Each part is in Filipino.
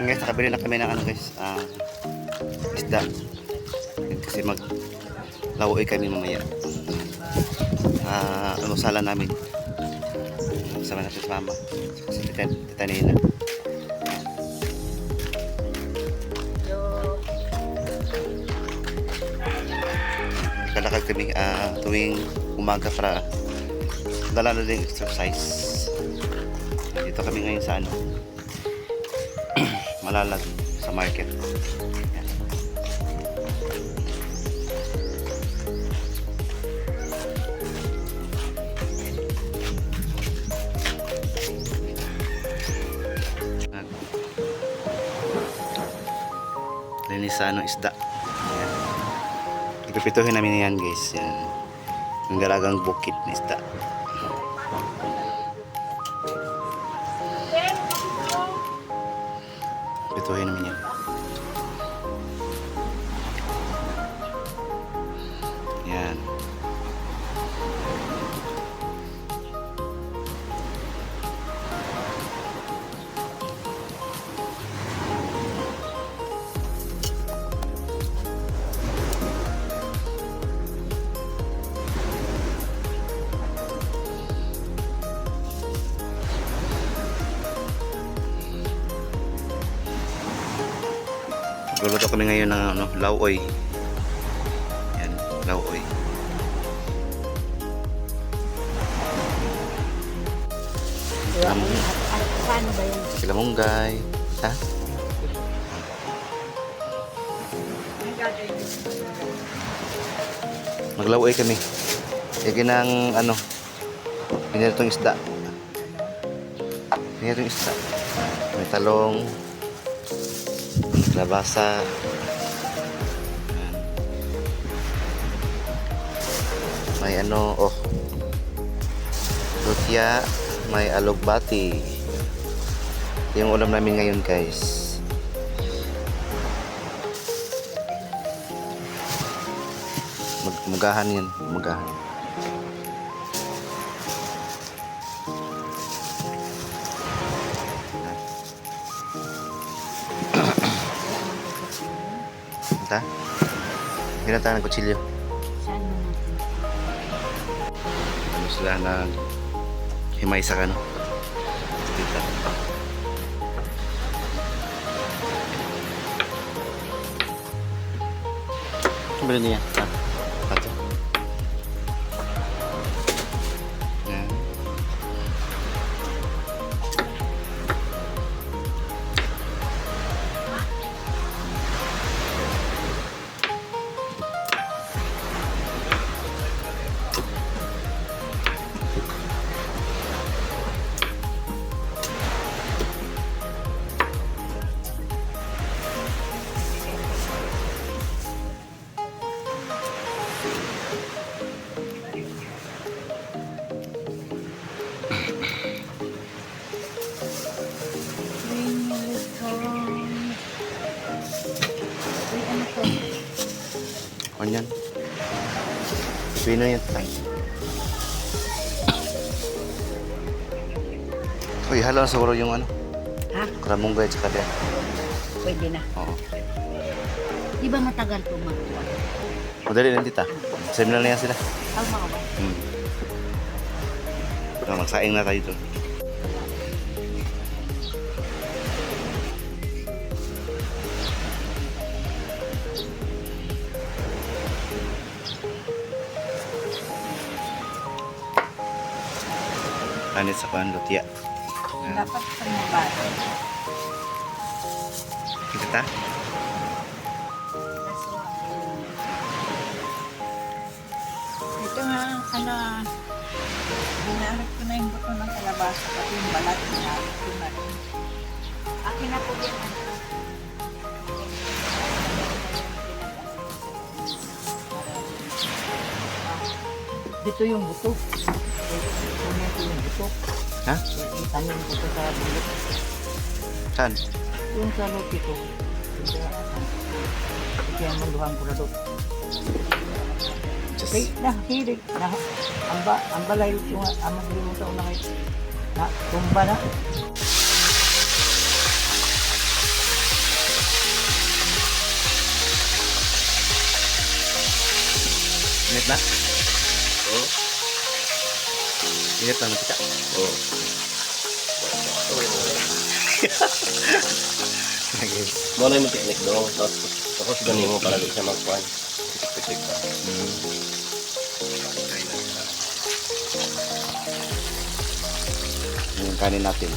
Guys, nakabili na kami ng ano guys, isda. Kasi mag-lawoy kami mamaya. Ano sala namin. Sama natin sa mama. Kasi tita Nina. Kalakad kami tuwing umaga para dala na din exercise. Dito kami ngayon sa ano Malalag sa market. Yan. Linis sa ano isda. Yan. Ipipituhin namin yan guys. Yan. Ang dalagang bukid na isda. Pituhin namin yan. Yan. Luluto kami ngayon ng ano, lawoy. Yan, lawoy. Paano ba yan? Kilamunggay. Ha? Maglawoy kami. Lagyan ng ano, pinitong isda. Pinitong isda. May talong, labasa. Ayan. May ano, lutia, may alugbati. Ito yung ulam namin ngayon guys. Mugahan yan, mugahan. Ta? Ginata ng kutsilyo. Saan mo natin? Ano sila na himay sa kano? Dito. Bili niya. Pato. Yan. Onion. Pino yan tayo. Uy, halo na siguro yung ano. Ha? Kalamunggay at saka din. Pwede na. Oo. Di ba matagal po magkuha? Madali lang tita. Seminar na yan sila. Tama ka ba? Magsaing na tayo doon. Anit sa kuhan, lutia. Dapat sa mga Kita ta? Ito nga, ginamit ko na yung buto ng kalabasa pati yung balat ginamit ko na rin. Akin na po yan. Dito yung buto. Ito yung buto. Ha? Itanin ko ito sa bulok. Saan? Yung sa lote ko. Kaya maluhan ko na doon. Okay, nahilig. Ang balay yung amang limutan ko na kayo. Na, tumba na. na? Oh. Init na mantika. Oh. Okay. Mo na yung technique do. Tapos ganin mo para di siya magkuhan. Pitik pa. Yung kanin natin.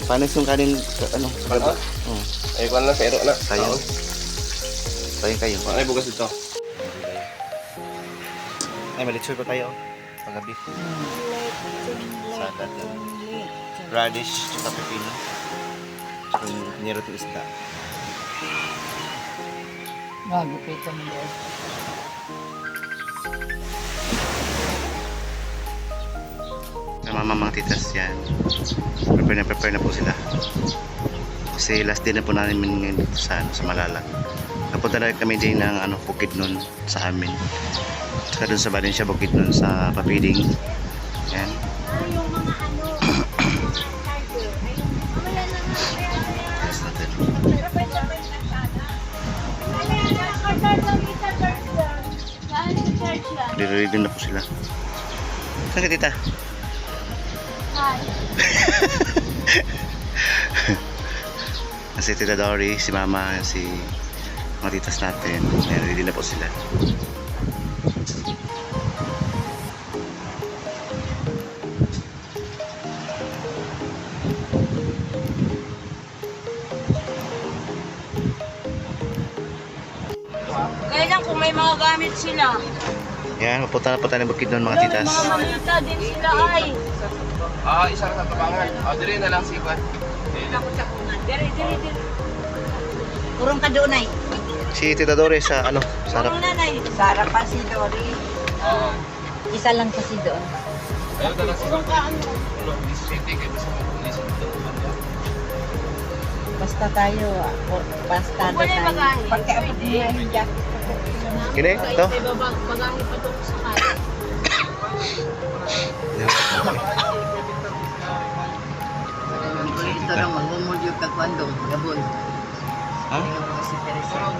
Panis yung kanin, ano? Ano? Ay, kuhan lang, pero na. Sayang. Sayang kayo. Ay, bukas ito. Ay, malitsur pa tayo. Paggabi. Salad. Radish, tsaka pepino. Tsaka yung nirot yung isda. Magupit kami doon. Sa mga titas yan. Prepare na po sila. Kasi last day na po namin ngayon dito sa Malalag. Napunta na kami din ng Bukidnon sa amin. Saka dun sa Valencia Bukidnon sa Papiling. Yan. Yung mga charger. Wala na nga. Yes, natin. Pero pwede lang sana. Ano yan? Nakakasal lang sa church yan. Saan sa church yan? Ready na po sila. Saan ka tita? Hi. Si Tita Dory, si Mama, si mga titas natin. Ayan, ready na po sila. Kaya lang kung may mga gamit sila. Yan, mapunta na po tayo ng Bukidnon mga titas. Mga manita din sila ay. Isang sa tabangan. Dire na lang si Kwan. Diri. Kurong ka doon ay. Si Tita Dory sa sarap. Kurong nanay. Sara pa si Dory. Isa lang kasi doon. Ayaw na lang si Kwan. City kayo sa pulis ito. Basta tayo. Basta Wala yung magahe. Pagkaabot mo yung jacket. Kini, ito. May bagahe pa doon sa kanya. Ito lang magmumul yung kagwandong. Gabon. Ha? Kasi Teresa.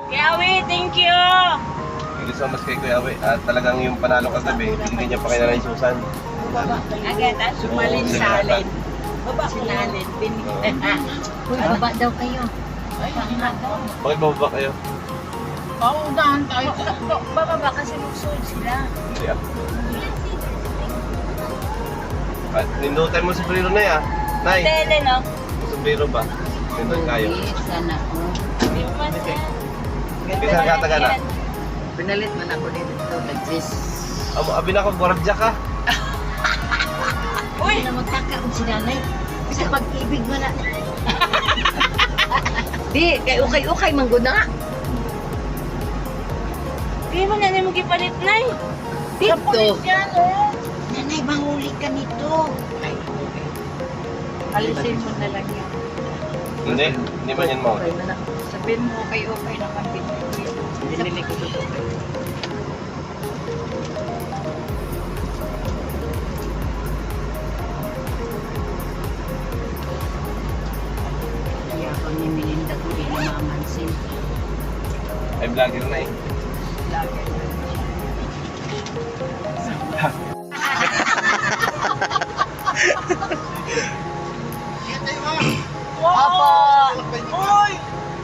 Kiawi, thank you. Hindi so mas kay Kuya Awe. At talagang yung panalo kagabi, hindi niya pa kailangan yung Susan. Agad sumalin sa alin. Sinalin. Uy, baba daw kayo. Bakit bababa kayo? Paunahan tayo. Bababa kasi lugsod sila. Hindi ah. At ninutan mo sombrero na ya. Nay, Tele, no? sombrero ba? Ninutan kayo. Sana ko. Limas yan. Bisa kataga na. Pinalit man ako dito. Nag-dress. Abi na ako, boragja ka. Uy! Na magkakaon si nanay. Sa pag-ibig mo na. Di, kay ukay-ukay mangguna. Hindi mo nanay mo gipalit, nay. Dito. Yan, oh. Nanay, mahuli ka nito. Ay, okay. Alisin mo na lang yan. Hindi man yan mo. Okay na na. Sabihin mo okay na kang dinili ko ito. Kaya kung ni Melinda ko din mamansin. Ay, vlogger na eh. Lagi. Opo. Uy!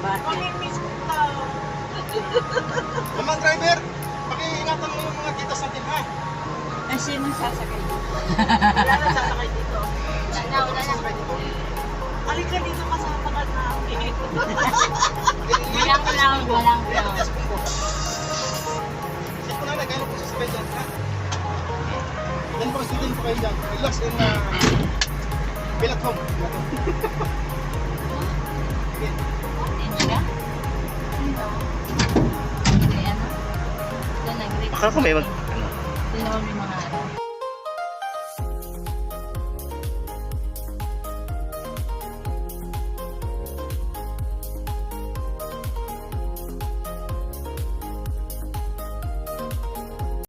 Bakit? Mamimiss ko ka. Mamang driver, pakiingatan mo yung mga kitas natin ha. Ay, sino sasakay dito? Wala na sasakay dito. Wala na. Halika dito kasama ka na. Walang lang. Check ko na, nagano po sa sabay dyan ha. Yan po kasi din po kayo dyan. Relax and feel at home. Ano? Akala ko may Tinawag yung mga ano.